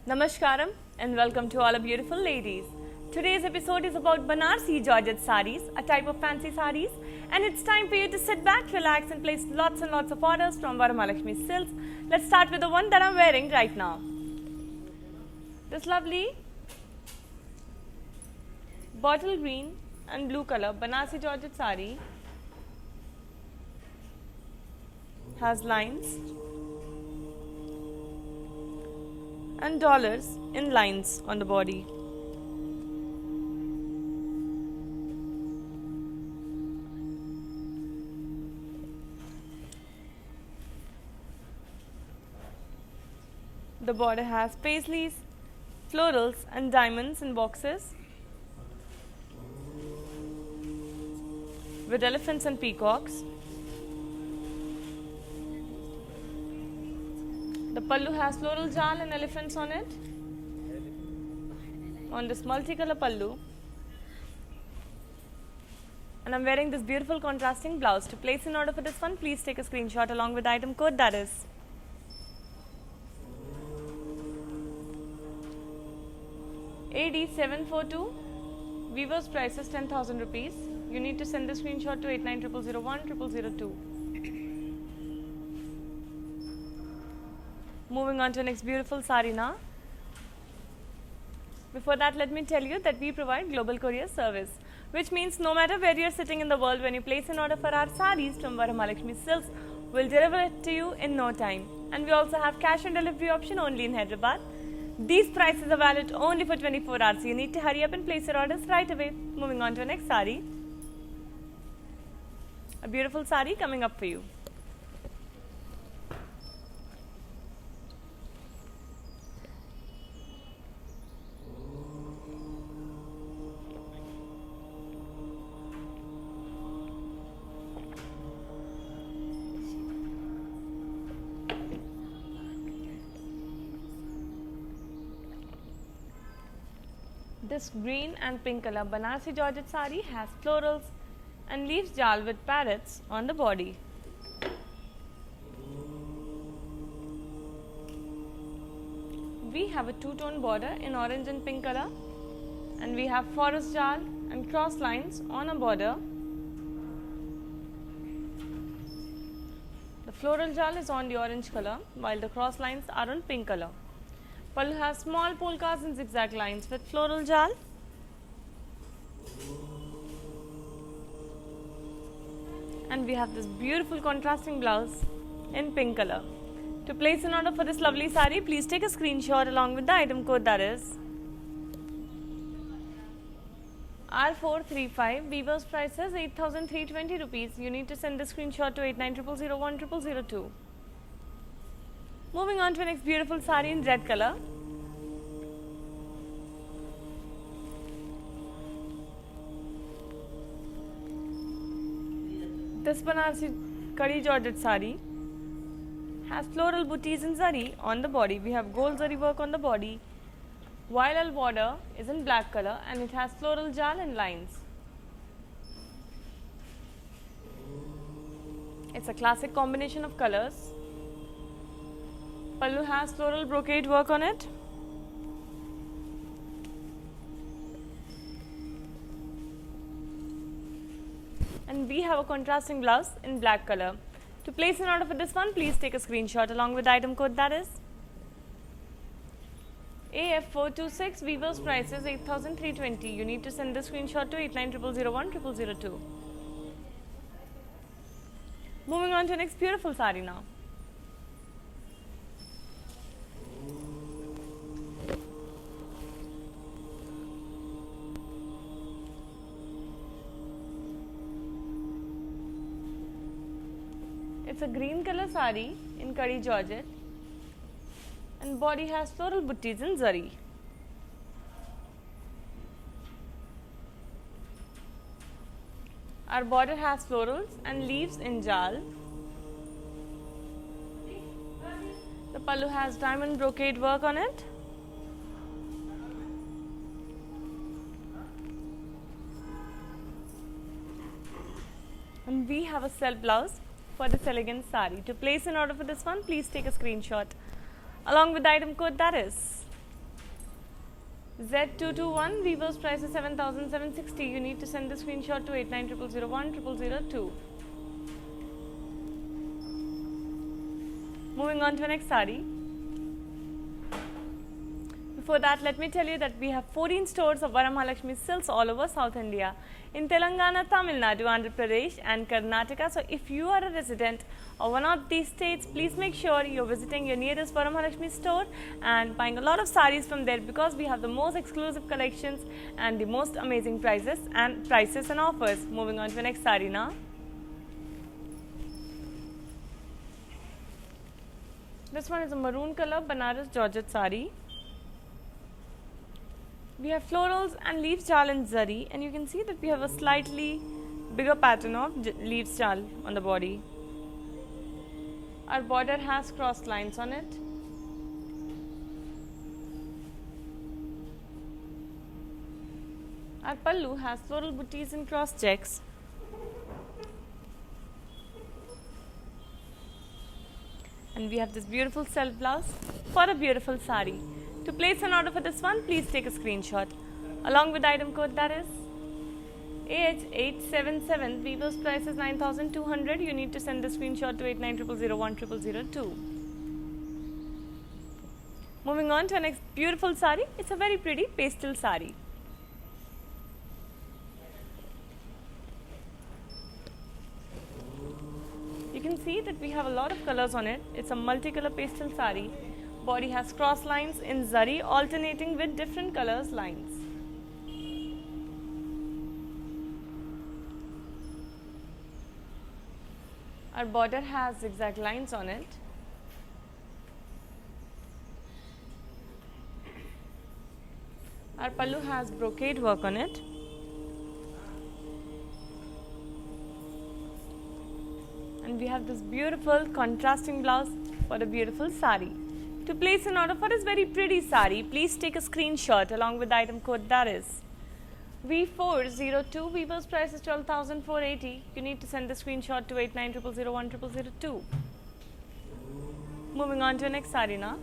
Namaskaram and welcome to all our beautiful ladies. Today's episode is about Banarsi Georgette sarees, a type of fancy sarees, and it's time for you to sit back, relax and place lots and lots of orders from Varamahalakshmi Silks. Let's start with the one that I'm wearing right now. This lovely bottle green and blue color Banarsi Georgette saree has lines and dollars in lines on the body. The border has paisleys, florals and diamonds in boxes with elephants and peacocks. The pallu has floral jal and elephants on it, on this multicolor pallu. And I'm wearing this beautiful contrasting blouse. To place an order for this one, please take a screenshot along with the item code, that is AD742. Weaver's price is 10,000 rupees. You need to send the screenshot to 8900010002. Moving on to the next beautiful saree now. Before that, let me tell you that we provide global courier service, which means no matter where you're sitting in the world, when you place an order for our sarees from Varamahalakshmi Silks, we'll deliver it to you in no time. And we also have cash on delivery option only in Hyderabad. These prices are valid only for 24 hours, so you need to hurry up and place your orders right away. Moving on to the next saree. A beautiful saree coming up for you. This green and pink color Banarsi Georgette saree has florals and leaves jal with parrots on the body. We have a two-tone border in orange and pink color, and we have forest jal and cross lines on a border. The floral jal is on the orange color while the cross lines are on pink color. Pallu has small polkas and zigzag lines with floral jal. And we have this beautiful contrasting blouse in pink color. To place an order for this lovely saree, please take a screenshot along with the item code, that is R435. Weaver's price is 8,320 rupees. You need to send the screenshot to 8900010002. Moving on to the next beautiful saree in red color. This Banarsi Kadi Georgette saree has floral booties in zari on the body. We have gold zari work on the body, while our border is in black color and it has floral jal and lines. It's a classic combination of colors. Pallu has floral brocade work on it. And we have a contrasting blouse in black color. To place an order for this one, please take a screenshot along with the item code, that is AF426. Weaver's price is 8,320. You need to send the screenshot to 8900010002. Moving on to the next beautiful saree now. It's a green color saree in Kadi Georgette, and body has floral butties in zari. Our border has florals and leaves in jal. The pallu has diamond brocade work on it. And we have a self blouse for this elegant sari. To place an order for this one, please take a screenshot along with the item code, that is Z221, Weaver's price is 7,760. You need to send the screenshot to 8900010002. Moving on to the next sari. Before that, let me tell you that we have 14 stores of Varamahalakshmi Silks all over South India, in Telangana, Tamil Nadu, Andhra Pradesh and Karnataka. So if you are a resident of one of these states, please make sure you're visiting your nearest Varamahalakshmi store and buying a lot of sarees from there, because we have the most exclusive collections and the most amazing prices and offers. Moving on to the next saree now. This one is a maroon color Banaras Georgette saree. We have florals and leaves jal in zari, and you can see that we have a slightly bigger pattern of leaves jal on the body. Our border has crossed lines on it. Our pallu has floral booties and cross checks. And we have this beautiful self blouse for a beautiful sari. To place an order for this one, please take a screenshot along with the item code, that is AH877. Weaver's price is 9,200. You need to send the screenshot to 8900010002. Moving on to our next beautiful sari. It's a very pretty pastel sari. You can see that we have a lot of colors on it. It's a multicolor pastel sari. Body has cross lines in zari alternating with different colors lines. Our border has zigzag lines on it. Our pallu has brocade work on it. And we have this beautiful contrasting blouse for a beautiful sari. To place an order for this very pretty sari, please take a screenshot along with the item code, that is V402. Weaver's price is 12,480. You need to send the screenshot to 8900010002. Moving on to the next sari now.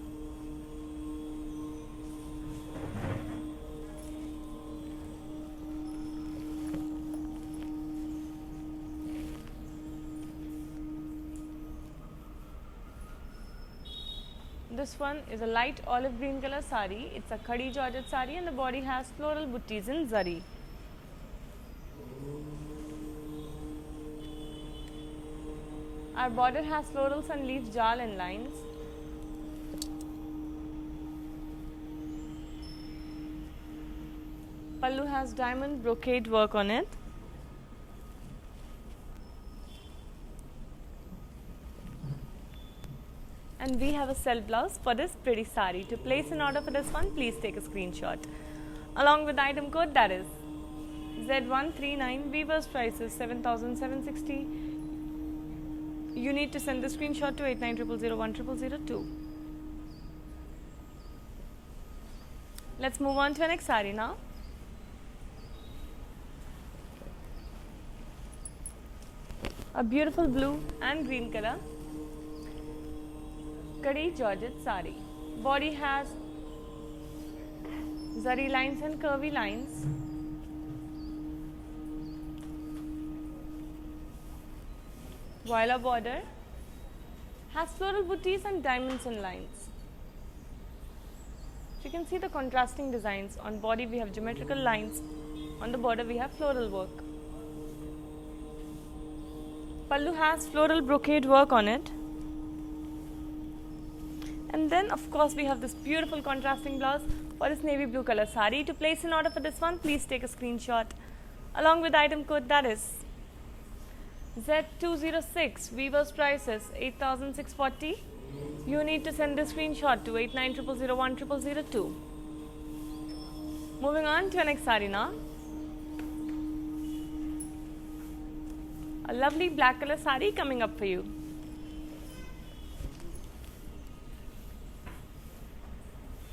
This one is a light olive green color sari. It's a khadi georgette sari and the body has floral booties in zari. Our border has florals and leaf jal in lines. Pallu has diamond brocade work on it. And we have a self blouse for this pretty sari. To place an order for this one, please take a screenshot along with the item code, that is Z139. Weaver's price is 7,760. You need to send the screenshot to 8900010002. Let's move on to the next sari now. A beautiful blue and green color khadi georgette sari. Body has zari lines and curvy lines. Viola border has floral booties and diamonds and lines. You can see the contrasting designs. On body we have geometrical lines. On the border we have floral work. Pallu has floral brocade work on it. And then of course we have this beautiful contrasting blouse for this navy blue color sari. To place an order for this one, please take a screenshot along with the item code, that is Z206. Weaver's price is 8,640. You need to send the screenshot to 8900010002. Moving on to the next sari now. A lovely black color sari coming up for you.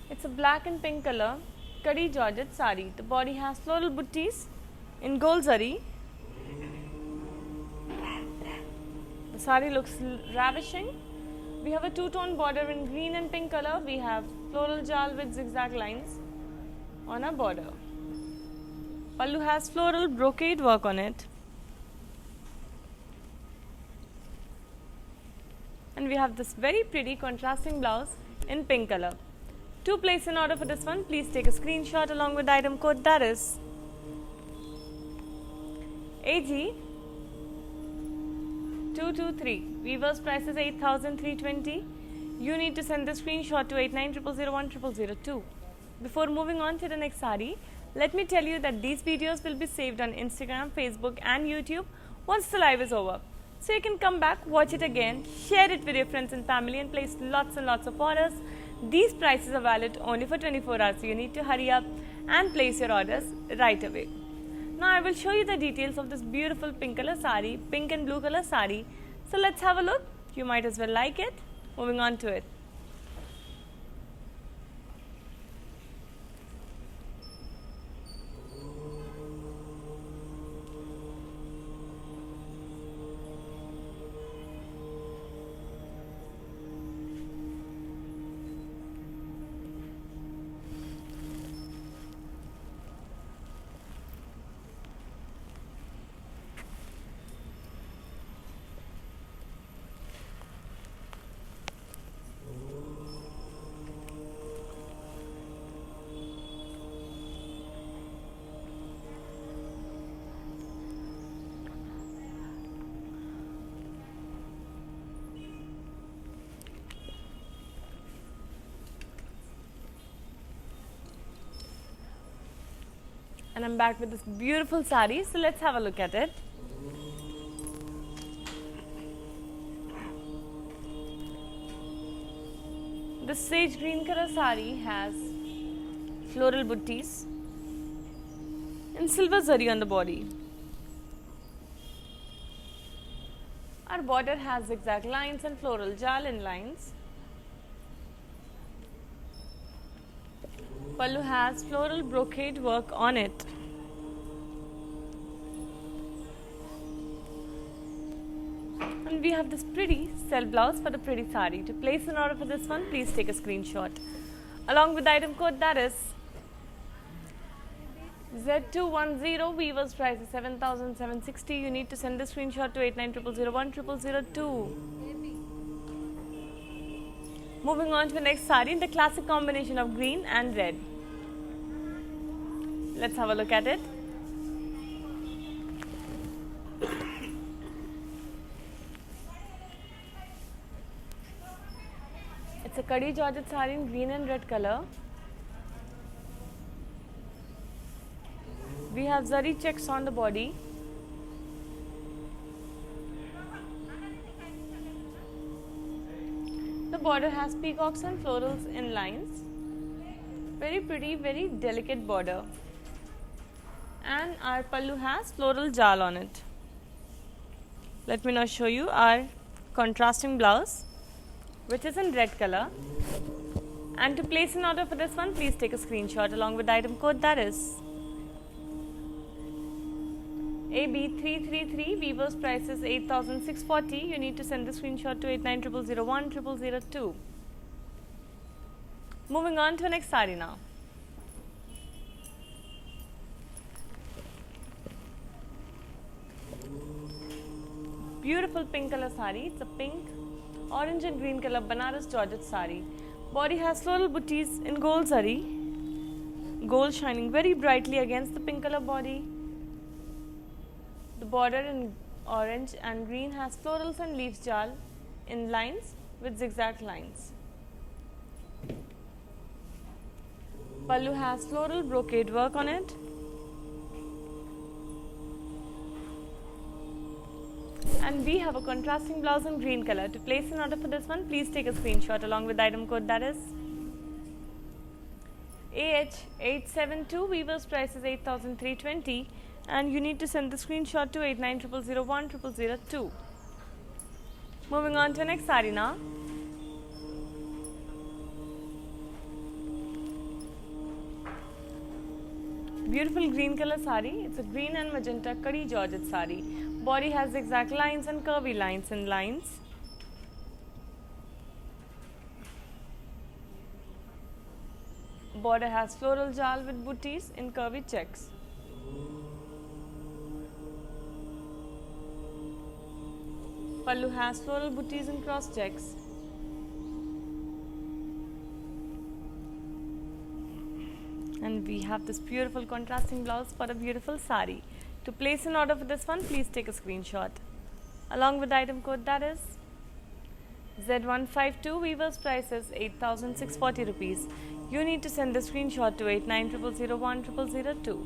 It's a black and pink color khadi georgette sari. The body has floral booties in gold zari. The sari looks ravishing. We have a two-tone border in green and pink color. We have floral jal with zigzag lines on our border. Pallu has floral brocade work on it. And we have this very pretty contrasting blouse in pink color. To place an order for this one, please take a screenshot along with the item code, that is AG223. Weaver's price is 8,320. You need to send the screenshot to 8900010002. Before moving on to the next sari, let me tell you that these videos will be saved on Instagram, Facebook and YouTube once the live is over. So you can come back, watch it again, share it with your friends and family and place lots and lots of orders. These prices are valid only for 24 hours, so you need to hurry up and place your orders right away. Now I will show you the details of this beautiful pink color sari, pink and blue color sari. So let's have a look. You might as well like it. Moving on to it. And I'm back with this beautiful sari, so let's have a look at it. The sage green color sari has floral buttis and silver zari on the body. Our border has zigzag lines and floral jal in lines. Pallu has floral brocade work on it. And we have this pretty self blouse for the pretty sari. To place an order for this one, please take a screenshot along with the item code, that is Z210. Weaver's price is 7,760. You need to send the screenshot to 8900010002. Moving on to the next sari in the classic combination of green and red. Let's have a look at it. It's a Kadi Georgette sari in green and red color. We have zari checks on the body. The border has peacocks and florals in lines. Very pretty, very delicate border. And our pallu has floral jal on it. Let me now show you our contrasting blouse, which is in red color. And to place an order for this one, please take a screenshot along with the item code, that is AB333. Weaver's price is 8,640. You need to send the screenshot to 8900010002. Moving on to the next sari now. Beautiful pink color sari. It's a pink, orange and green color Banaras Georgette sari. Body has floral buttis in gold zari. Gold shining very brightly against the pink color body. The border in orange and green has florals and leaves jal in lines with zigzag lines. Pallu has floral brocade work on it. And we have a contrasting blouse in green color. To place an order for this one, please take a screenshot along with the item code, that is AH872. Weaver's price is 8,320. And you need to send the screenshot to 8900010002. Moving on to the next sari now. Beautiful green color sari. It's a green and magenta Kadi Georgette sari. Body has zigzag lines and curvy lines in lines. Border has floral jal with booties in curvy checks. Pallu has floral booties in cross checks. And we have this beautiful contrasting blouse for a beautiful sari. To place an order for this one, please take a screenshot. Along with the item code, that is Z152, weaver's price is 8,640 rupees. You need to send the screenshot to 8900010002.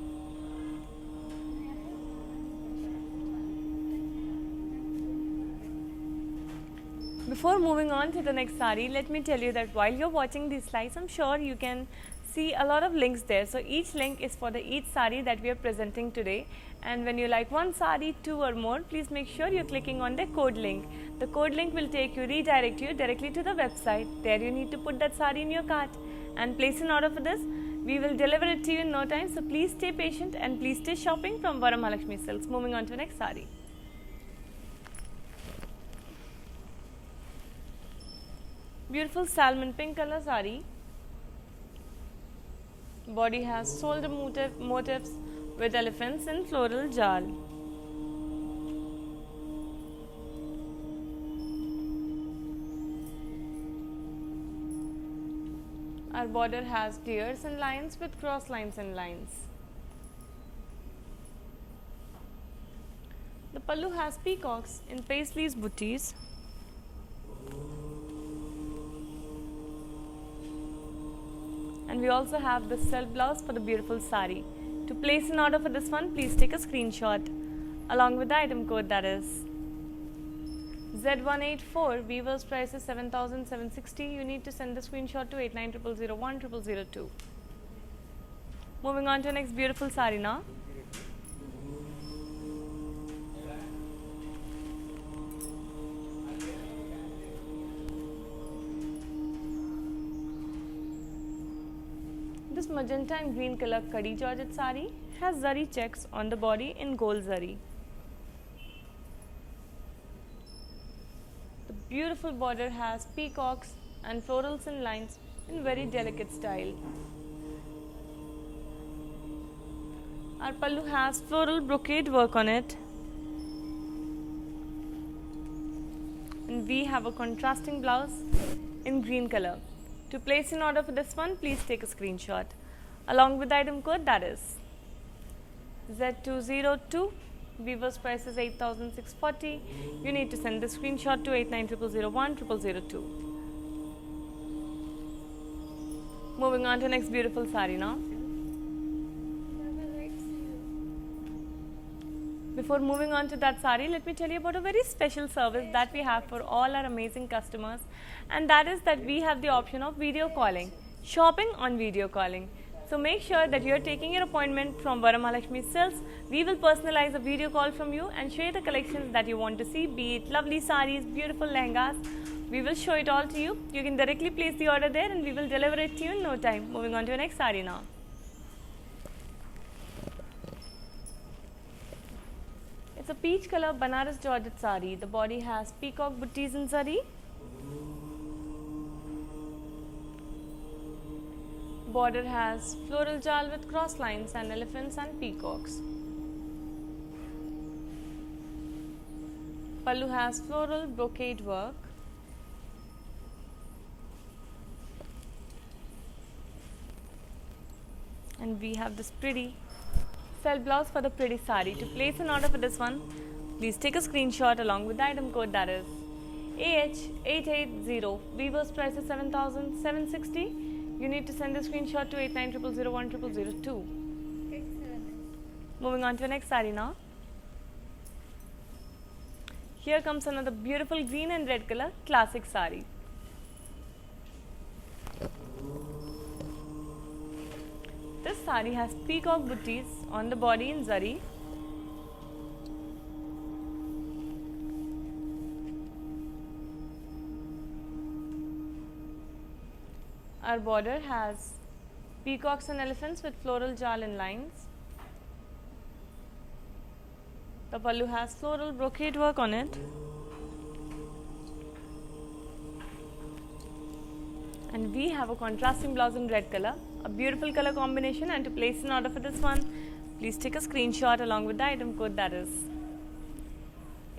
Before moving on to the next sari, let me tell you that while you're watching these slides, I'm sure you can see a lot of links there. So each link is for each sari that we are presenting today. And when you like one sari, two or more, please make sure you're clicking on the code link. The code link will redirect you directly to the website. There you need to put that sari in your cart and place an order for this. We will deliver it to you in no time. So please stay patient and please stay shopping from Varamahalakshmi Silks. Moving on to the next sari. Beautiful salmon pink color sari. Body has shoulder motifs with elephants in floral jal. Our border has deers and lions with cross lines and lines. The pallu has peacocks in paisleys booties. And we also have the self blouse for the beautiful sari. To place an order for this one, please take a screenshot along with the item code, that is Z184. Weaver's price is 7,760. You need to send the screenshot to 8900010002. Moving on to the next beautiful sari now. This magenta and green color Kadi Georgette sari has zari checks on the body in gold zari. The beautiful border has peacocks and florals and lines in very delicate style. Our pallu has floral brocade work on it. And we have a contrasting blouse in green color. To place an order for this one, please take a screenshot along with the item code, that is Z202. Weaver's price is 8,640. You need to send the screenshot to 8900010002. Moving on to next beautiful sari now. Before moving on to that sari, let me tell you about a very special service that we have for all our amazing customers, and that is that we have the option of video calling, shopping on video calling. So make sure that you are taking your appointment from Varamahalakshmi Silks. We will personalize a video call from you and show you the collections that you want to see, be it lovely saris, beautiful lehengas. We will show it all to you. You can directly place the order there and we will deliver it to you in no time. Moving on to the next sari now. It's a peach color Banaras Georgette sari. The body has peacock booties in zari. Border has floral jal with cross lines and elephants and peacocks. Pallu has floral brocade work. And we have this pretty self blouse for the pretty sari. To place an order for this one, please take a screenshot along with the item code, that is AH880. Weaver's price is 7,760. You need to send the screenshot to 8900010002. Moving on to the next sari now. Here comes another beautiful green and red color classic sari. This sari has peacock booties on the body in zari. Our border has peacocks and elephants with floral jal and lines. The pallu has floral brocade work on it. And we have a contrasting blouse in red color a beautiful color combination, and to place an order for this one, please take a screenshot along with the item code, that is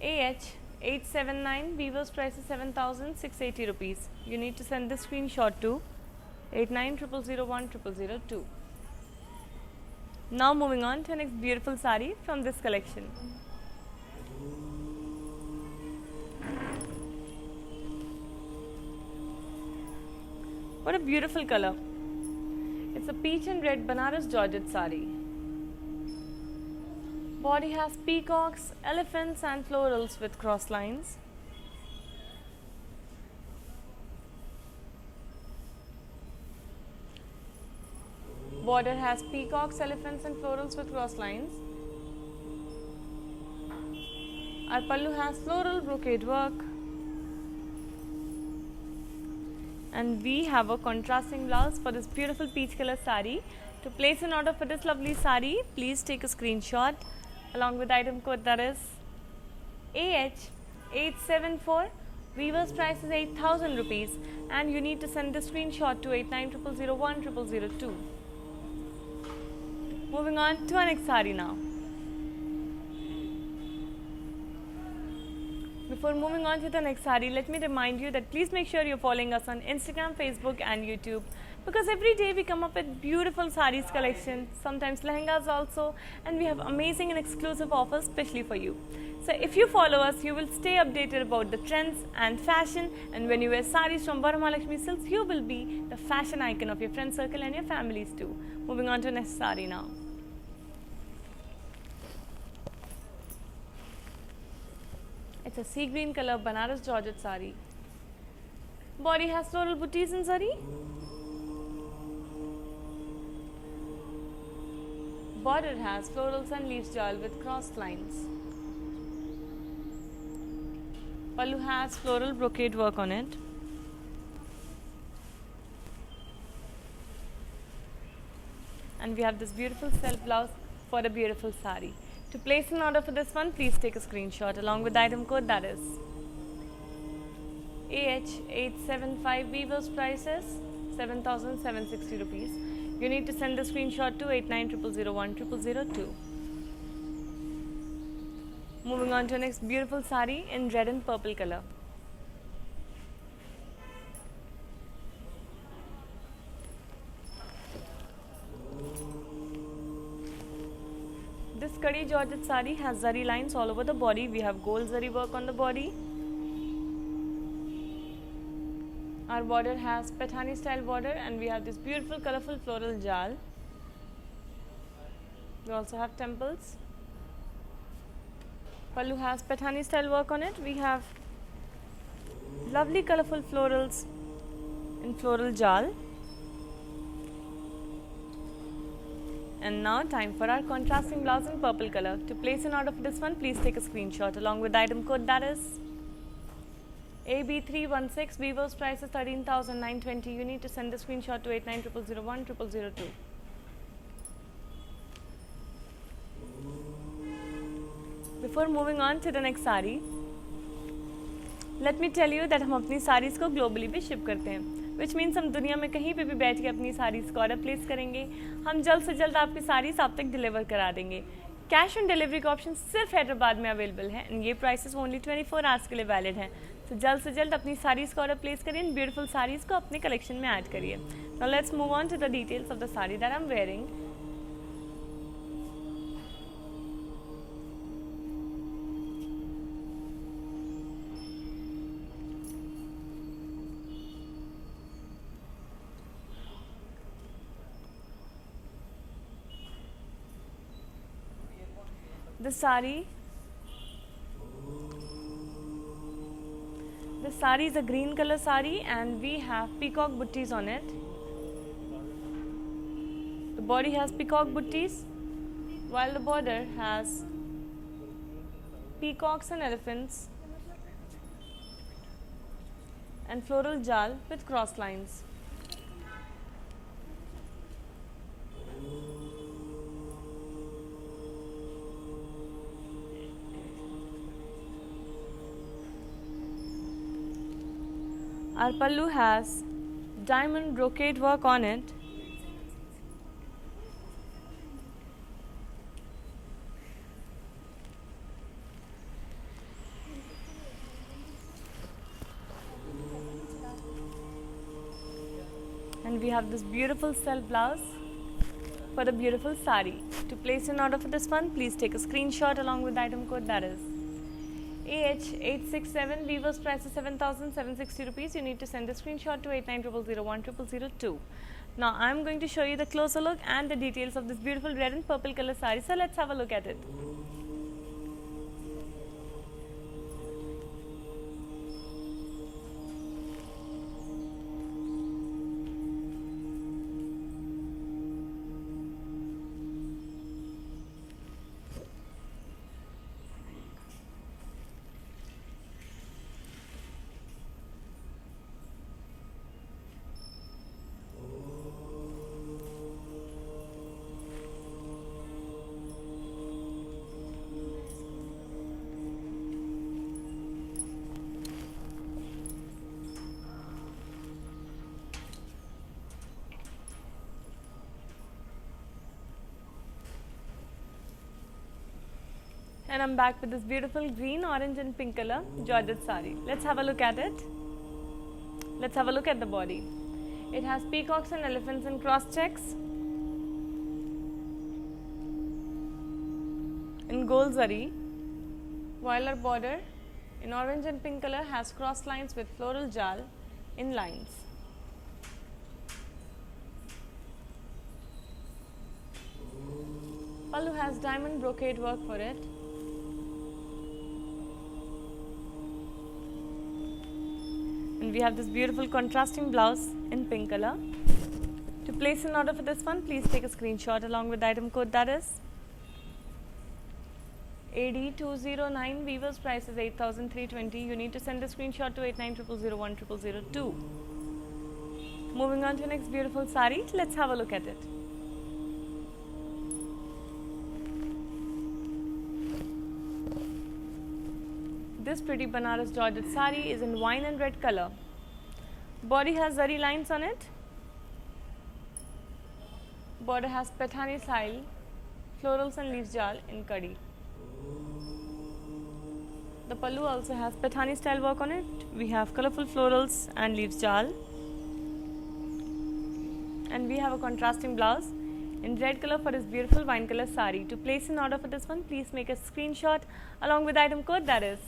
AH879. Weaver's price is 7,680 rupees. You need to send this screenshot to 8900010002. Now moving on to the next beautiful sari from this collection. What a beautiful color. It's a peach and red Banaras Georgette sari. Body has peacocks, elephants and florals with cross lines. Border has peacocks, elephants and florals with cross lines. Our pallu has floral brocade work. And we have a contrasting blouse for this beautiful peach color sari. To place an order for this lovely sari, please take a screenshot along with item code, that is AH874. Weaver's price is 8,000 rupees, and you need to send the screenshot to 8900010002. Moving on to our next sari now. Before moving on to the next sari, let me remind you that please make sure you're following us on Instagram, Facebook and YouTube, because every day we come up with beautiful saris collection, sometimes lehengas also, and we have amazing and exclusive offers specially for you. So if you follow us, you will stay updated about the trends and fashion, and when you wear saris from Varamahalakshmi Silks, you will be the fashion icon of your friend circle and your families too. Moving on to the next sari now. It's a sea green color Banaras Georgette sari. Body has floral booties in zari. Border has florals and leaves jewel with crossed lines. Pallu has floral brocade work on it. And we have this beautiful self blouse for a beautiful sari. To place an order for this one, please take a screenshot along with the item code, that is AH875. Weaver's price is 7,760 rupees. You need to send the screenshot to 8900010002. Moving on to the next beautiful sari in red and purple color. This Kadi Georgette sari has zari lines all over the body. We have gold zari work on the body. Our border has Pathani style border, and we have this beautiful colorful floral jal. We also have temples. Pallu has Pathani style work on it. We have lovely colorful florals in floral jal. And now time for our contrasting blouse in purple color. To place an order for this one, please take a screenshot along with the item code, that is AB316. Weaver's price is 13,920. You need to send the screenshot to 8900010002. Before moving on to the next sari, let me tell you that हम अपनी sarees को globally भी ship करते हैं, which means हम दुनिया में कहीं पे भी बैठ के अपनी sarees को order place करेंगे. हम जल्द से जल्द आपकी sarees आप तक deliver करा देंगे. कैश ऑन डिलीवरी का ऑप्शन सिर्फ हैदराबाद में अवेलेबल है, एंड ये प्राइसेस ओनली 24 आवर्स के लिए वैलिड हैं. तो जल्द से जल्द अपनी साड़ीज़ का ऑर्डर प्लेस करिए, इन ब्यूटीफुल साड़ीज़ को अपने कलेक्शन में ऐड करिए. Now let's move on to the details of the sari that I am wearing. This sari is a green color sari, and we have peacock butties on it. The body has peacock butties, while the border has peacocks and elephants and floral jal with cross lines. Our pallu has diamond brocade work on it, And we have this beautiful self blouse for the beautiful sari. To place an order for this one, please take a screenshot along with the item code, that is AH867. Weaver's price is 7,760 rupees. You need to send the screenshot to 8900010002. Now I am going to show you the closer look and the details of this beautiful red and purple color sari. So let's have a look at it. And I'm back with this beautiful green, orange and pink color Georgette sari. Let's have a look at it. Let's have a look at the body. It has peacocks and elephants and cross checks in gold zari, while our border in orange and pink color has cross lines with floral jal in lines. Pallu has diamond brocade work for it. And we have this beautiful contrasting blouse in pink color. To place an order for this one, please take a screenshot along with the item code, that is AD209. Weaver's price is 8,320. You need to send a screenshot to 8900010002. Moving on to the next beautiful sari, let's have a look at it. This pretty Banaras Georgette sari is in wine and red color. Body has zari lines on it. Border has Pathani style, florals and leaves jal in kadi. The pallu also has Pathani style work on it. We have colorful florals and leaves jal. And we have a contrasting blouse in red color for this beautiful wine color sari. To place an order for this one, please make a screenshot along with the item code, that is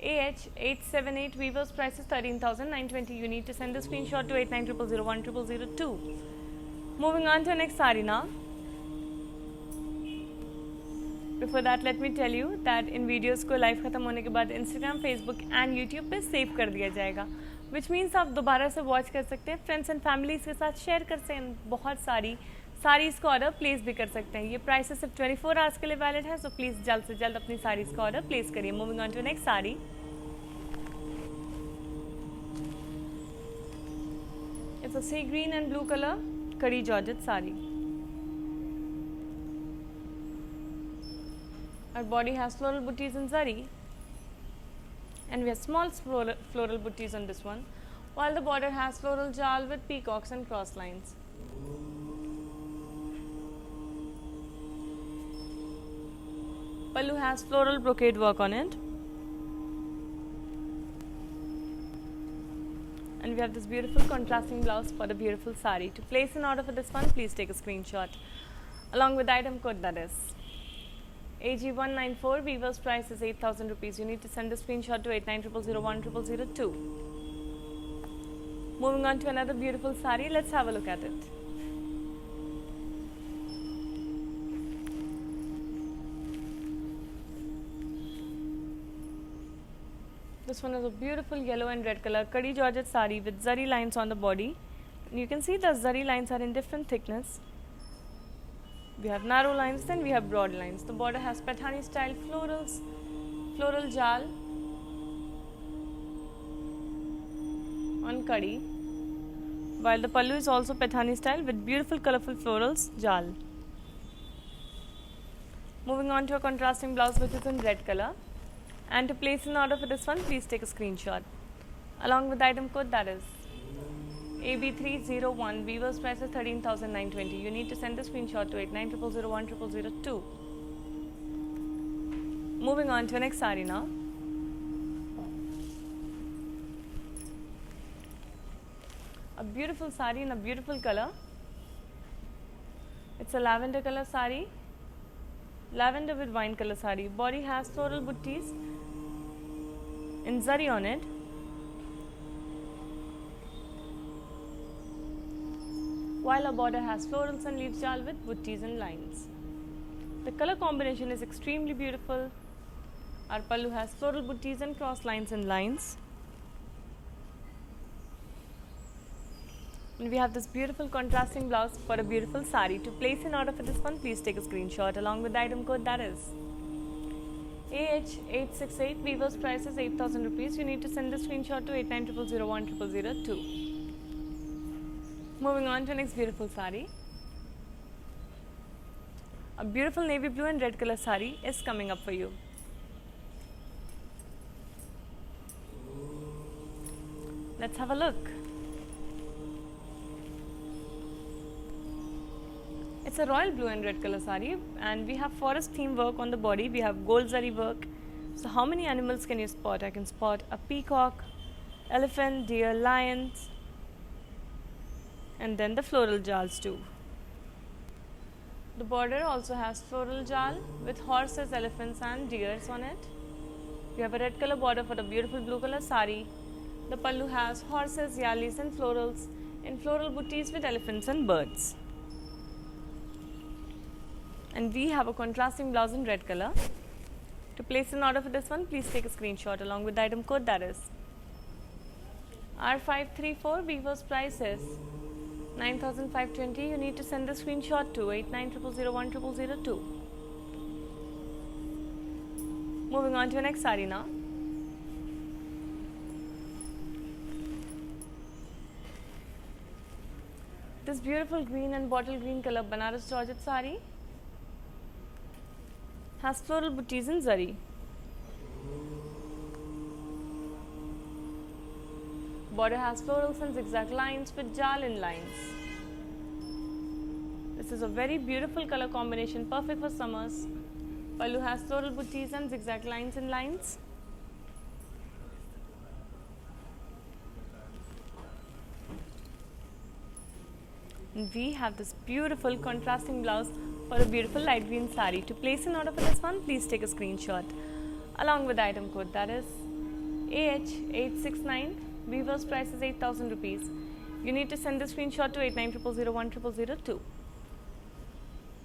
AH878. Weaver's price is 13,920. You need to send the screenshot to 8900010002. Moving on to the next sari now. Before that, let me tell you that in videos को live खत्म होने के बाद Instagram, Facebook and YouTube पे save कर दिया जाएगा, which means आप दोबारा से watch कर सकते हैं, friends and families के साथ share कर सकते हैं, बहुत सारी सारीज़ का ऑर्डर प्लेस भी कर सकते हैं. ये प्राइस सिर्फ 24 आवर्स के लिए वैलिड है, सो प्लीज़ जल्द से जल्द अपनी सारीज़ का ऑर्डर प्लेस करिए. Moving on to next sari. It's a sea green and blue colour कड़ी georgette sari. Our body has floral booties in zari, and we have small floral booties on this one, while the border has floral jal with peacocks and cross lines. Pallu has floral brocade work on it, and we have this beautiful contrasting blouse for the beautiful sari. To place an order for this one, please take a screenshot along with the item code, that is AG194. Weaver's price is 8,000 rupees. You need to send a screenshot to 8900010002. Moving on to another beautiful sari, let's have a look at it. This one is a beautiful yellow and red color Kadi Georgette sari with zari lines on the body. You can see the zari lines are in different thickness. We have narrow lines, then we have broad lines. The border has Pathani style florals, floral jal on kadi, while the pallu is also Pathani style with beautiful colorful florals jal. Moving on to a contrasting blouse which is in red color. And to place an order for this one, please take a screenshot along with the item code, that is AB301. Weaver's price is 13,920. You need to send the screenshot to 8900010002. Moving on to the next sari now. beautiful sari in a beautiful color. It's a lavender color sari, lavender with wine color sari. Body has floral buttis in zari on it. While our border has florals and leaves jal with buttis and lines. The color combination is extremely beautiful. Our pallu has floral buttis and cross lines and lines. And we have this beautiful contrasting blouse for a beautiful sari. To place an order for this one, please take a screenshot along with the item code, that is AH868. Weaver's price is 8,000 rupees. You need to send the screenshot to 8900010002. Moving on to next beautiful sari. A beautiful navy blue and red color sari is coming up for you. Let's have a look. It's a royal blue and red color sari, and we have forest theme work on the body. We have gold zari work. So how many animals can you spot? I can spot a peacock, elephant, deer, lions, and then the floral jals too. The border also has floral jal with horses, elephants and deers on it. We have a red color border for the beautiful blue color sari. The pallu has horses, yalis and florals in floral buttis with elephants and birds. And we have a contrasting blouse in red color. To place an order for this one, please take a screenshot along with the item code, that is R534. Weaver's price is 9,520. You need to send the screenshot to 8900010002. Moving on to the next sari now. This beautiful green and bottle green color Banaras Georgette sari has floral buttis in zari. Border has florals and zigzag lines with jal in lines. This is a very beautiful color combination, perfect for summers. Pallu has floral buttis and zigzag lines in lines. And we have this beautiful contrasting blouse for a beautiful light green sari. To place an order for this one, please take a screenshot along with the item code, that is AH869. Weaver's price is 8,000 rupees. You need to send the screenshot to 8900010002.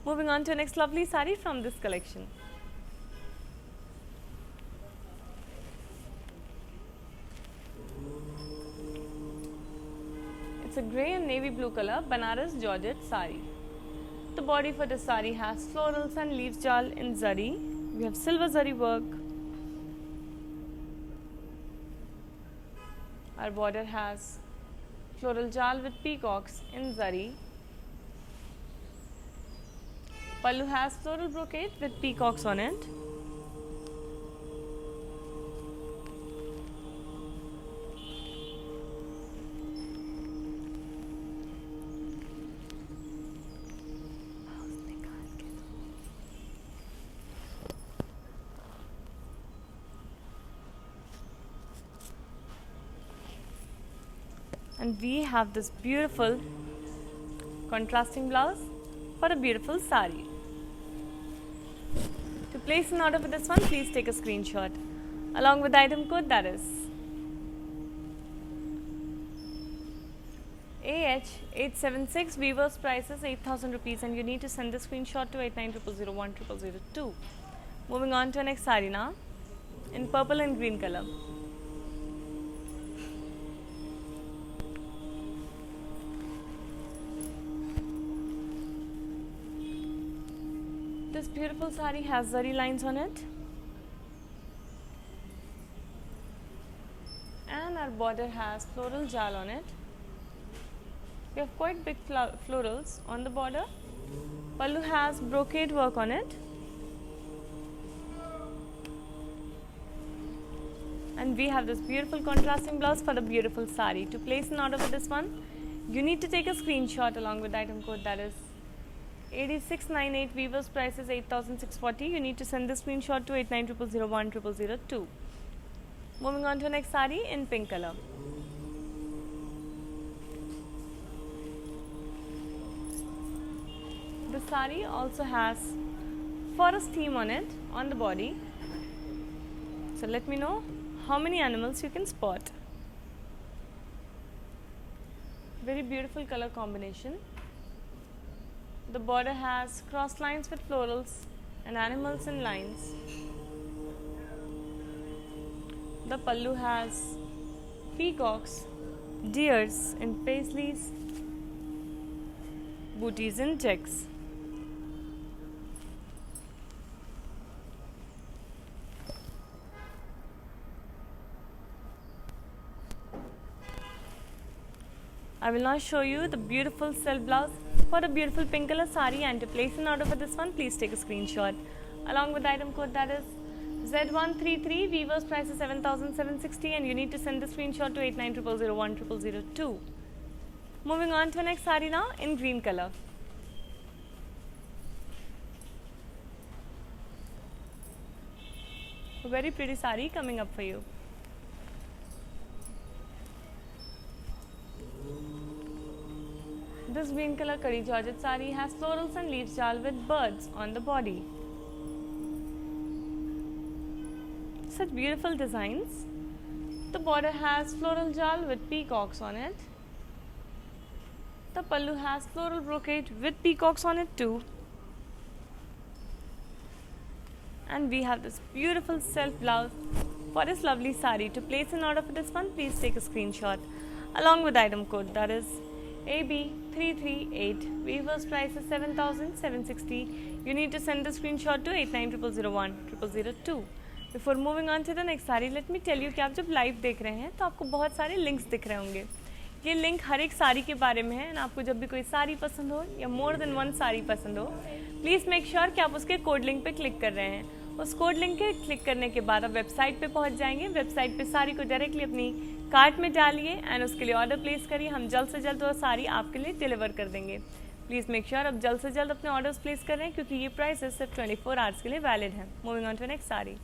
Moving on to the next lovely sari from this collection. It's a grey and navy blue color Banaras Georgette sari. The body for the sari has florals and leaves jal in zari. We have silver zari work. Our border has floral jal with peacocks in zari. Pallu has floral brocade with peacocks on it. And we have this beautiful contrasting blouse for a beautiful sari. To place an order for this one, please take a screenshot along with the item code, that is AH876. Weaver's price is 8,000 rupees, and you need to send the screenshot to 8900010002. Moving on to the next sari now in purple and green color. This beautiful sari has zari lines on it, and our border has floral jal on it. We have quite big florals on the border. Pallu has brocade work on it, and we have this beautiful contrasting blouse for the beautiful sari. To place an order for this one, you need to take a screenshot along with the item code, that is 8698. Weaver's price is 8,640. You need to send the screenshot to 8900010002. Moving on to the next sari in pink color. sari also has forest theme on it, on the body. So let me know how many animals you can spot. Very beautiful color combination. The border has cross lines with florals and animals in lines. The pallu has peacocks, deers in paisleys, booties in checks. I will now show you the beautiful self blouse for the beautiful pink color sari, and to place an order for this one, please take a screenshot along with the item code, that is Z133. Weaver's price is 7,760 and you need to send the screenshot to 8900010002. Moving on to the next sari now in green color. A very pretty sari coming up for you. This green color Kadi Georgette sari has florals and leaves jal with birds on the body. Such beautiful designs. The border has floral jal with peacocks on it. The pallu has floral brocade with peacocks on it too. And we have this beautiful self blouse for this lovely sari. To place an order for this one, please take a screenshot along with item code, that is AB338. Weaver's price is 7,760. You need to send the screenshot to 8900010002. Before moving on to the next sari, let me tell you कि आप जब live देख रहे हैं तो आपको बहुत सारे लिंक्स दिख रहे होंगे. ये लिंक हर एक साड़ी के बारे में है एंड आपको जब भी कोई साड़ी पसंद हो या मोर देन वन साड़ी पसंद हो, प्लीज़ मेक श्योर कि आप उसके कोड लिंक पे क्लिक कर रहे हैं. उस कोड लिंक के क्लिक करने के बाद आप वेबसाइट पे पहुंच जाएंगे. वेबसाइट पे साड़ी को डायरेक्टली अपनी कार्ट में डालिए एंड उसके लिए ऑर्डर प्लेस करिए. हम जल्द से जल्द वो साड़ी आपके लिए डिलीवर कर देंगे. प्लीज़ मेक श्योर आप जल्द से जल्द अपने ऑर्डर्स प्लेस कर रहे हैं क्योंकि ये प्राइसेस सिर्फ 24 आवर्स के लिए वैलिड है. Moving on to next sari.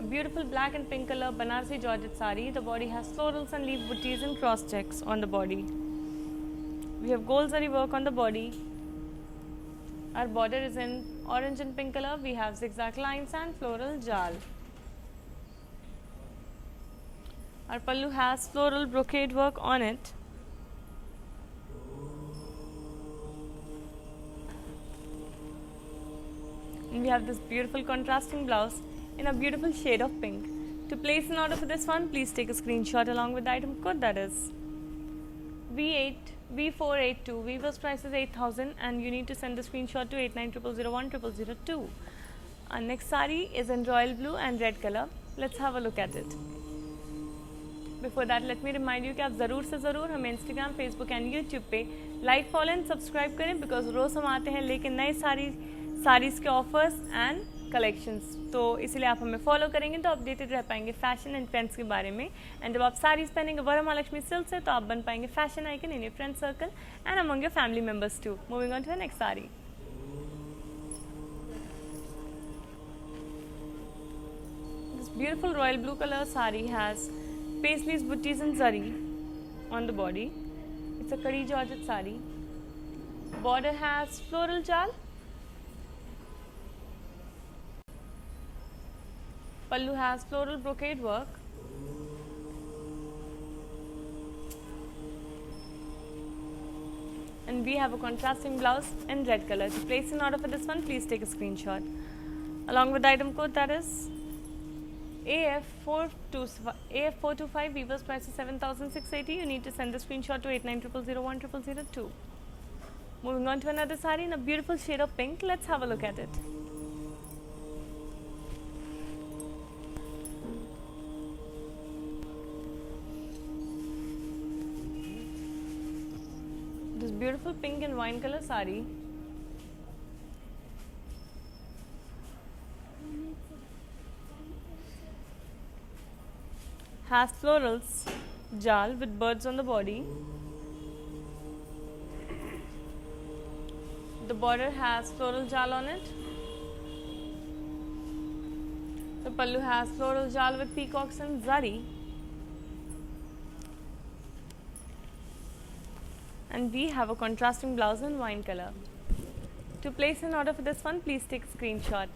A beautiful black and pink color Banarsi Georgette sari. The body has florals and leaf booties and cross checks on the body. We have gold zari work on the body. Our border is in orange and pink color. We have zigzag lines and floral jal. Our pallu has floral brocade work on it. And we have this beautiful contrasting blouse in a beautiful shade of pink. To place an order for this one, please take a screenshot along with the item code, that is V482. Weaver's price is 8,000 and you need to send the screenshot to 8900010002. Our next sari is in royal blue and red color. Let's have a look at it. Before that, let me remind you कि आप ज़रूर से ज़रूर हमें Instagram, Facebook and YouTube पे like, follow and subscribe करें because रोज़ हम आते हैं लेकिन नए साड़ीज़ के ऑफर्स एंड कलेक्शंस. तो इसलिए आप हमें फॉलो करेंगे तो अपडेटेड रह पाएंगे फैशन एंड ट्रेंड्स के बारे में. एंड जब आप साड़ीज़ पहनेंगे वरमालक्ष्मी सिल्क से तो आप बन पाएंगे fashion icon in your friend circle and among your family members too. Moving on to the next sari. This beautiful royal blue color sari has paisleys, butties and zari on the body. It's a Kadi Georgette sari. Border has floral jal. Pallu has floral brocade work. And we have a contrasting blouse in red color. To place an order for this one, please take a screenshot along with the item code, that is AF425. Weaver's price is 7,680. You need to send the screenshot to 8900010002. Moving on to another sari in a beautiful shade of pink. Let's have a look at it. This beautiful pink and wine color sari has florals, jal with birds on the body. The border has floral jal on it. The pallu has floral jal with peacocks and zari. And we have a contrasting blouse in wine color. To place an order for this one, please take a screenshot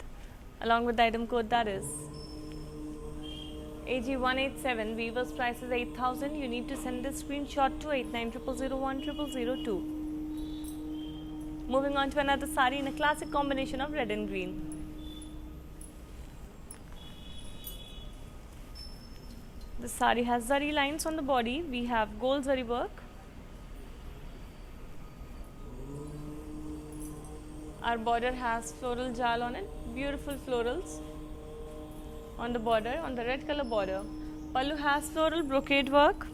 along with the item code, that is AG187. Weaver's price is 8,000. You need to send this screenshot to 8900010002. Moving on to another sari in a classic combination of red and green. The sari has zari lines on the body. We have gold zari work. Our border has floral jal on it, beautiful florals on the border, on the red color border. Pallu has floral brocade work.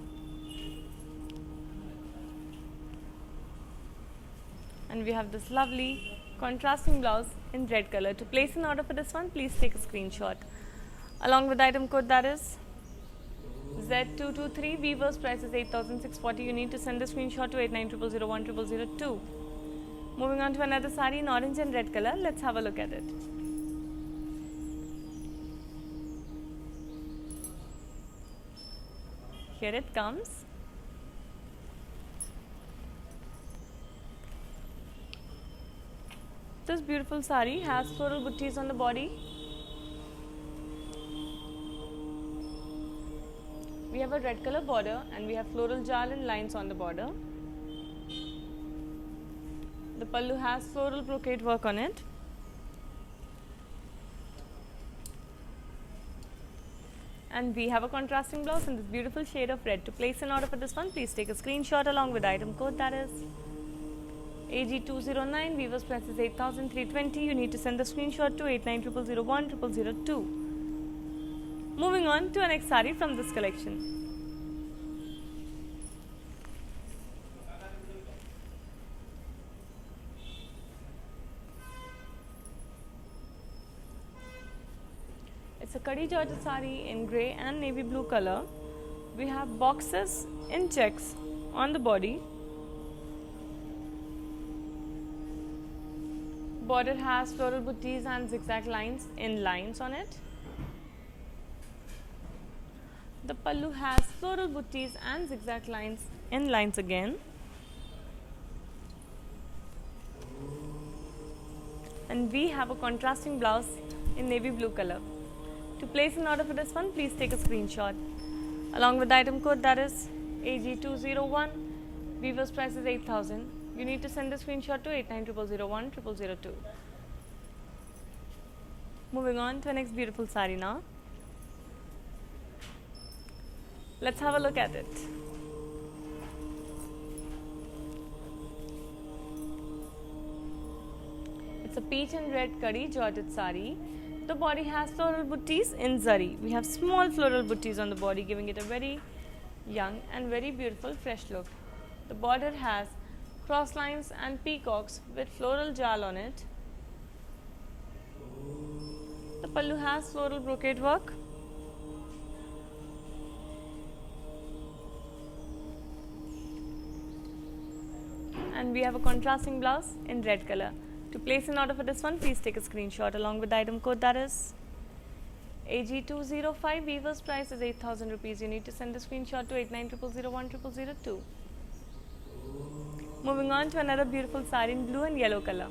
And we have this lovely contrasting blouse in red color. To place an order for this one, please take a screenshot along with the item code, that is Z223. Weaver's price is 8,640. You need to send the screenshot to 8900010002. Moving on to another sari in orange and red color. Let's have a look at it. Here it comes. This beautiful sari has floral buttis on the body. We have a red color border and we have floral jal and lines on the border. The pallu has floral brocade work on it. And we have a contrasting blouse in this beautiful shade of red. To place an order for this one, please take a screenshot along with the item code, that is AG209. Weaver's price is 8,320. You need to send the screenshot to 8900010002. Moving on to our next sari from this collection. It's a Kadi Georgette sari in grey and navy blue color. We have boxes in checks on the body. Border has floral buttis and zigzag lines in lines on it. The pallu has floral buttis and zigzag lines in lines again. And we have a contrasting blouse in navy blue color. To place an order for this one, please take a screenshot along with the item code, that is AG201. Weaver's price is 8,000. You need to send the screenshot to 8900010002. Moving on to the next beautiful sari now. Let's have a look at it. It's a peach and red Kadi Georgette sari. The body has floral buttis in zari. We have small floral buttis on the body, giving it a very young and very beautiful fresh look. The border has cross lines and peacocks with floral jal on it. The pallu has floral brocade work. And we have a contrasting blouse in red color. To place an order for this one, please take a screenshot along with the item code, that is AG205. Weaver's price is 8,000 rupees. You need to send the screenshot to 8900010002. Moving on to another beautiful sari in blue and yellow color.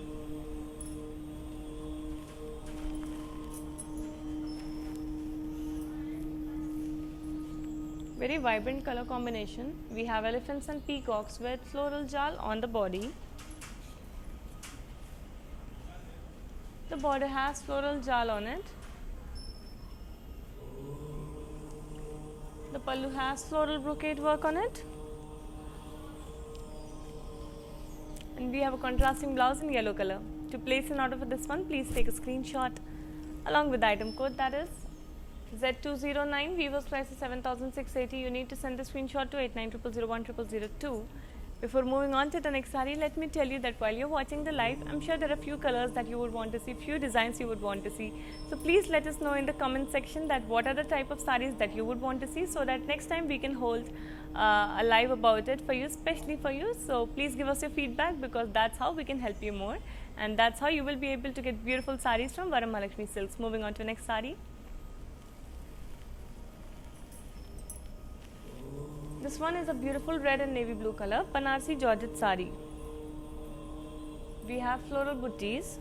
Very vibrant color combination. We have elephants and peacocks with floral jal on the body. The border has floral jal on it. The pallu has floral brocade work on it. And we have a contrasting blouse in yellow color. To place an order for this one, please take a screenshot along with the item code, that is Z209. Weaver's price is 7,680. You need to send the screenshot to 8900010002. Before moving on to the next sari, let me tell you that while you're watching the live, I'm sure there are few colors that you would want to see, few designs you would want to see. So please let us know in the comment section that what are the type of saris that you would want to see, so that next time we can hold a live about it for you, especially for you. So please give us your feedback, because that's how we can help you more, and that's how you will be able to get beautiful saris from Varamahalakshmi Silks. Moving on to the next sari. The This one is a beautiful red and navy blue color Banarsi Georgette sari. We have floral buttees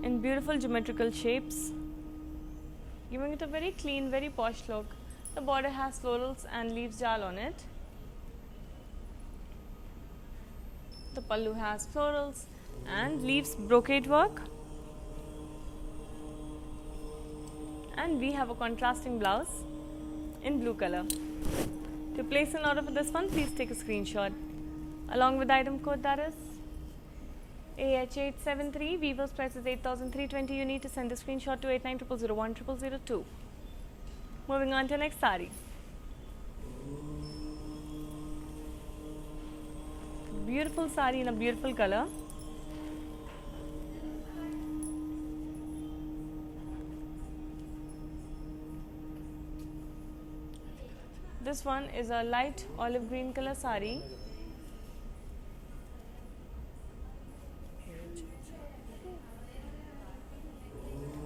in beautiful geometrical shapes, giving it a very clean, very posh look. The border has florals and leaves jal on it. The pallu has florals and leaves brocade work. And we have a contrasting blouse in blue color. To place an order for this one, please take a screenshot along with the item code, that is AH873. Weaver's price is 8,320. You need to send the screenshot to 8900010002. Moving on to the next sari. Beautiful sari in a beautiful color. This one is a light olive green color sari.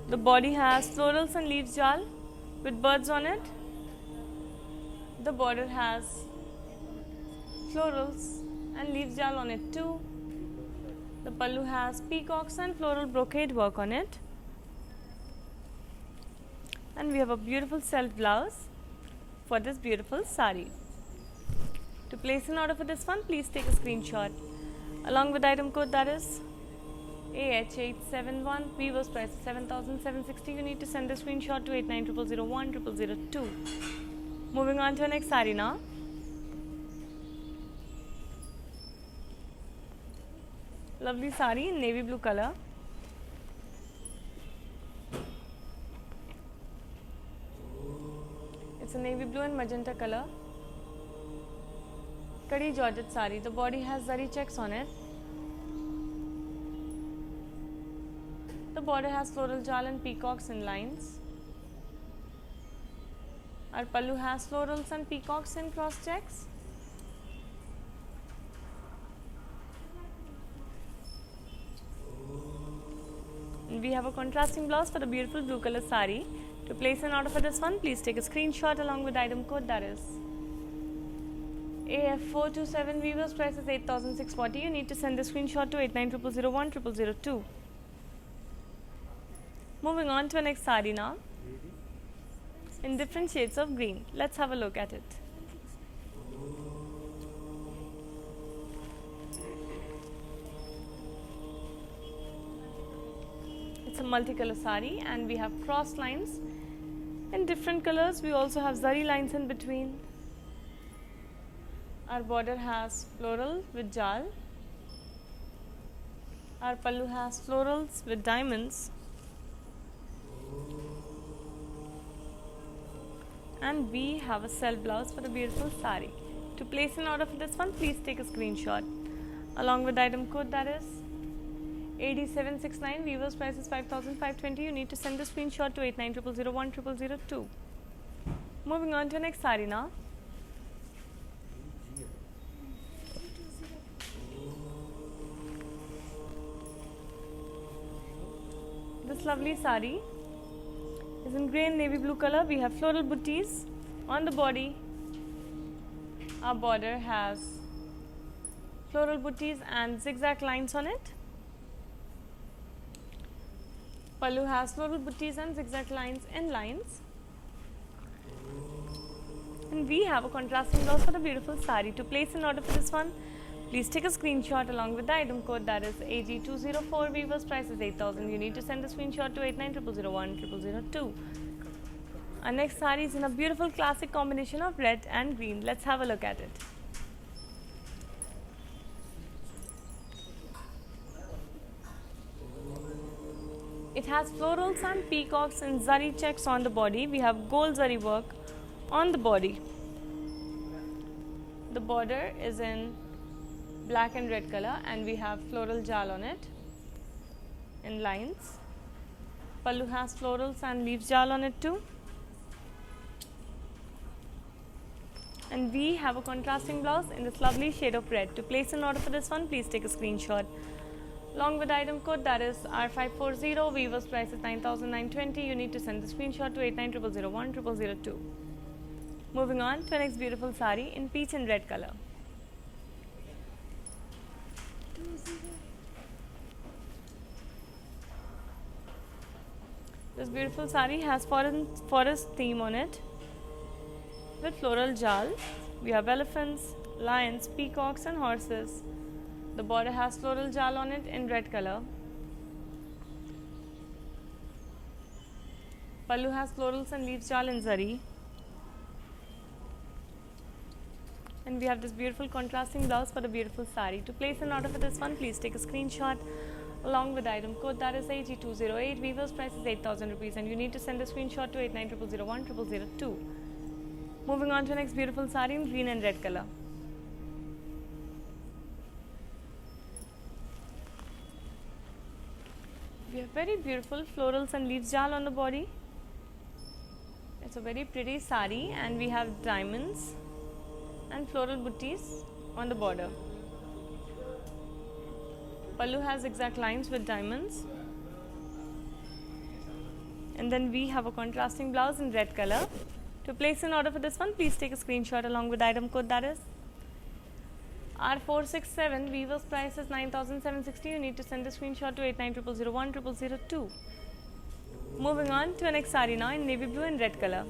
The body has florals and leaves jal with birds on it. The border has florals and leaves jal on it too. The pallu has peacocks and floral brocade work on it. And we have a beautiful self blouse for this beautiful sari. To place an order for this one, please take a screenshot along with the item code, that is AH871. Weaver's price is 7,760. You need to send the screenshot to 8900010002. Moving on to the next sari now. Lovely sari in navy blue color. It's a navy blue and magenta color. Kadi Georgette sari. The body has zari checks on it. The border has floral jal and peacocks in lines. Our pallu has florals and peacocks in cross checks. And we have a contrasting blouse for the beautiful blue color sari. To place an order for this one, please take a screenshot along with the item code, that is AF427. Weaver's price is 8,640. You need to send the screenshot to 8900010002. Moving on to the next sari now, in different shades of green. Let's have a look at it. It's a multicolor sari and we have cross lines in different colors. We also have zari lines in between. Our border has floral with jal. Our pallu has florals with diamonds. And we have a self blouse for the beautiful sari. To place an order for this one, please take a screenshot along with the item code, that is AD769. Weaver's price is 5,520. You need to send the screenshot to 8900010002. Moving on to the next sari now. This lovely sari is in grey and navy blue color. We have floral buttees on the body. Our border has floral buttees and zigzag lines on it. Pallu has floral buttees and zigzag lines in lines. And we have a contrasting blouse for the beautiful sari. To place an order for this one, please take a screenshot along with the item code, that is AG204. Weaver's price is 8,000. You need to send the screenshot to 8900010002. Our next sari is in a beautiful classic combination of red and green. Let's have a look at it. It has florals and peacocks and zari checks on the body. We have gold zari work on the body. The border is in black and red color and we have floral jal on it in lines. Pallu has florals and leaves jal on it too. And we have a contrasting blouse in this lovely shade of red. To place an order for this one, please take a screenshot along with item code that is R540. Weaver's price is 9,920. You need to send the screenshot to 8900010002. Moving on to the next beautiful sari in peach and red color. This beautiful sari has forest theme on it with floral jal. We have elephants, lions, peacocks and horses. The border has floral jal on it in red color. Pallu has florals and leaves jal in zari. And we have this beautiful contrasting blouse for the beautiful sari. To place an order for this one, please take a screenshot along with item code that is AG208. Weaver's price is 8,000 rupees and you need to send a screenshot to 8900010002. Moving on to the next beautiful sari in green and red color. We have very beautiful florals and leaves jal on the body. It's a very pretty sari and we have diamonds and floral booties on the border. Pallu has zigzag lines with diamonds. And then we have a contrasting blouse in red color. To place an order for this one, please take a screenshot along with item code that is R467. Weaver's price is 9,760. You need to send the screenshot to 8900010002. Moving on to the next sari now in navy blue and red color.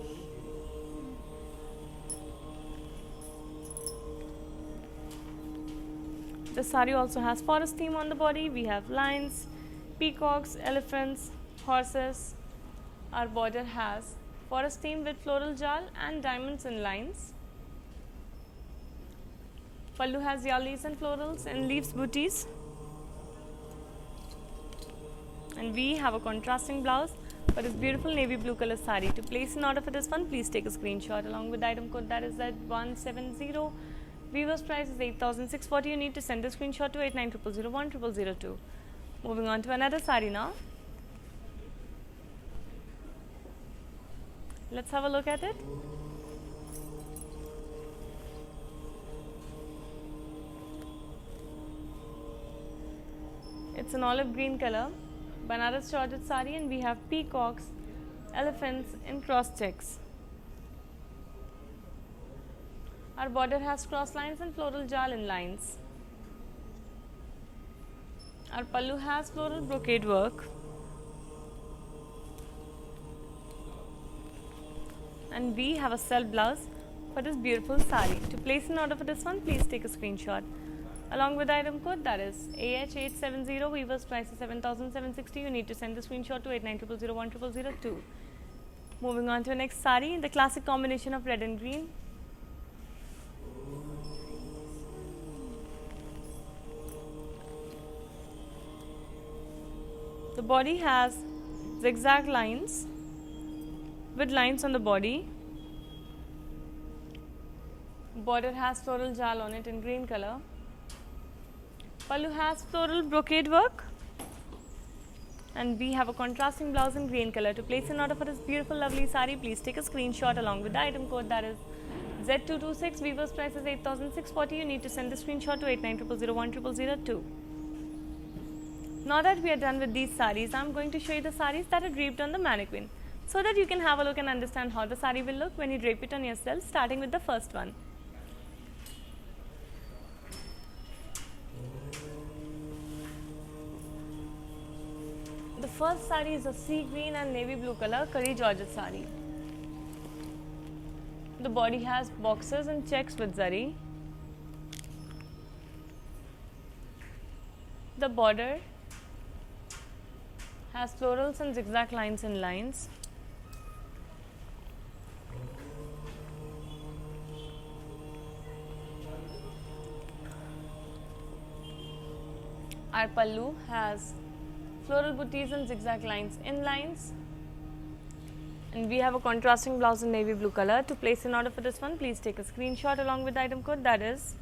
The sari also has forest theme on the body. We have lions, peacocks, elephants, horses. Our border has forest theme with floral jal and diamonds in lines. Pallu has yalis and florals and leaves booties. And we have a contrasting blouse for this beautiful navy blue color sari. To place an order for this one, please take a screenshot along with item code that is Z170. Weaver's price is 8,640. You need to send the screenshot to 8900010002. Moving on to another sari now. Let's have a look at it. It's an olive green color, Banaras Georgette sari, and we have peacocks, elephants in cross checks. Our border has cross lines and floral jal in lines. Our pallu has floral brocade work. And we have a self blouse for this beautiful sari. To place an order for this one, please take a screenshot along with item code that is AH870. Weaver's price is 7,760. You need to send the screenshot to 8900010002. Moving on to the next sari in the classic combination of red and green. The body has zigzag lines with lines on the body. Border has floral jal on it in green color. Pallu has floral brocade work. And we have a contrasting blouse in green color. To place an order for this beautiful lovely sari, please take a screenshot along with the item code that is Z226. Weaver's price is 8,640. You need to send the screenshot to 8900010002. Now that we are done with these saris, I am going to show you the saris that are draped on the mannequin, so that you can have a look and understand how the sari will look when you drape it on yourself, starting with the first one. The first sari is a sea green and navy blue color curry Georgette sari. The body has boxes and checks with zari. The border has florals and zigzag lines in lines. Our pallu has floral booties and zigzag lines in lines. And we have a contrasting blouse in navy blue color. To place an order for this one, please take a screenshot along with the item code that is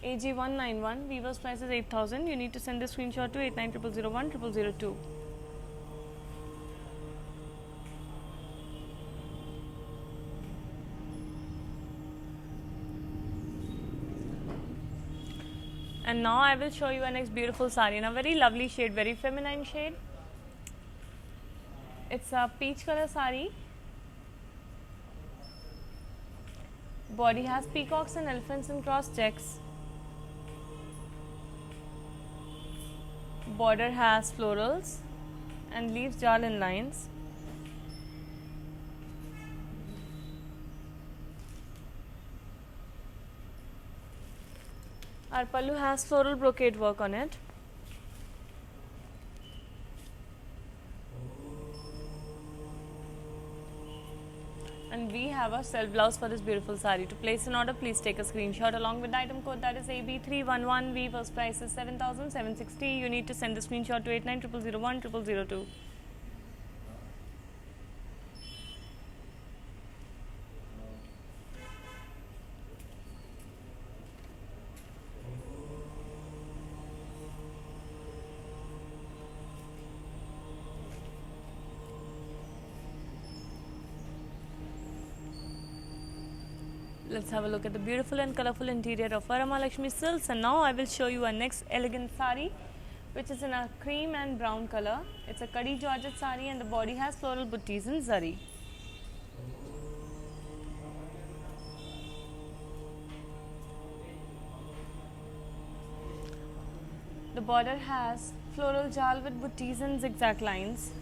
AG191. Weaver's price is 8,000. You need to send the screenshot to 8900010002. And now I will show you a next beautiful sari in a very lovely shade, very feminine shade. It's a peach color sari. Body has peacocks and elephants and cross checks. Border has florals and leaves jal in lines. Our pallu has floral brocade work on it. And we have a self blouse for this beautiful sari. To place an order, please take a screenshot along with the item code, that is AB311. Weaver's price is 7,760. You need to send the screenshot to 8900010002. Let's have a look at the beautiful and colorful interior of Varamahalakshmi Silks. And now I will show you our next elegant sari, which is in a cream and brown color. It's a Kadi Georgette sari and the body has floral buttees in zari. The border has floral jal with buttees and zigzag lines.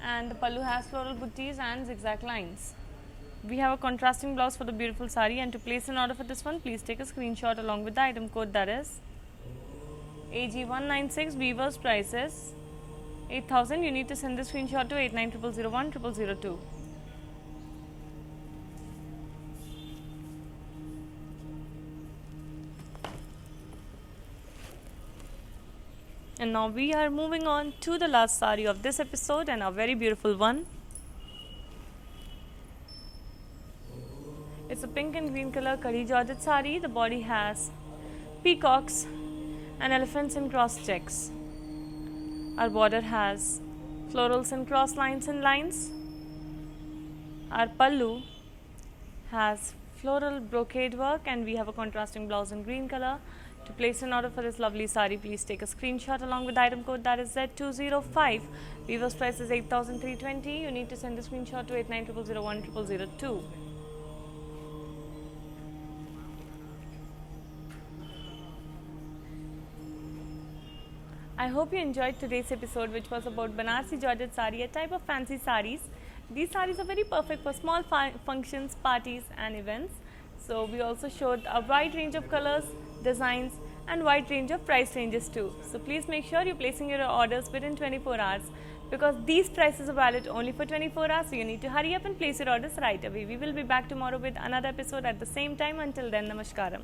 And the pallu has floral buttees and zigzag lines. We have a contrasting blouse for the beautiful sari, and to place an order for this one, please take a screenshot along with the item code, that is AG196. Weaver's price is 8,000. You need to send the screenshot to 8900010002. And now we are moving on to the last sari of this episode, and a very beautiful one. It's a pink and green color Kadi Georgette sari. The body has peacocks and elephants in cross checks. Our border has florals and cross lines and lines. Our pallu has floral brocade work, and we have a contrasting blouse in green color. To place an order for this lovely sari, please take a screenshot along with the item code, that is Z205. Weaver's price is 8,320. You need to send the screenshot to 8900010002. I hope you enjoyed today's episode, which was about Banarsi Georgette sari, a type of fancy saris. These saris are very perfect for small functions, parties and events. So we also showed a wide range of colors, designs and wide range of price ranges too. So please make sure you're placing your orders within 24 hours, because these prices are valid only for 24 hours. So you need to hurry up and place your orders right away. We will be back tomorrow with another episode at the same time. Until then, Namaskaram.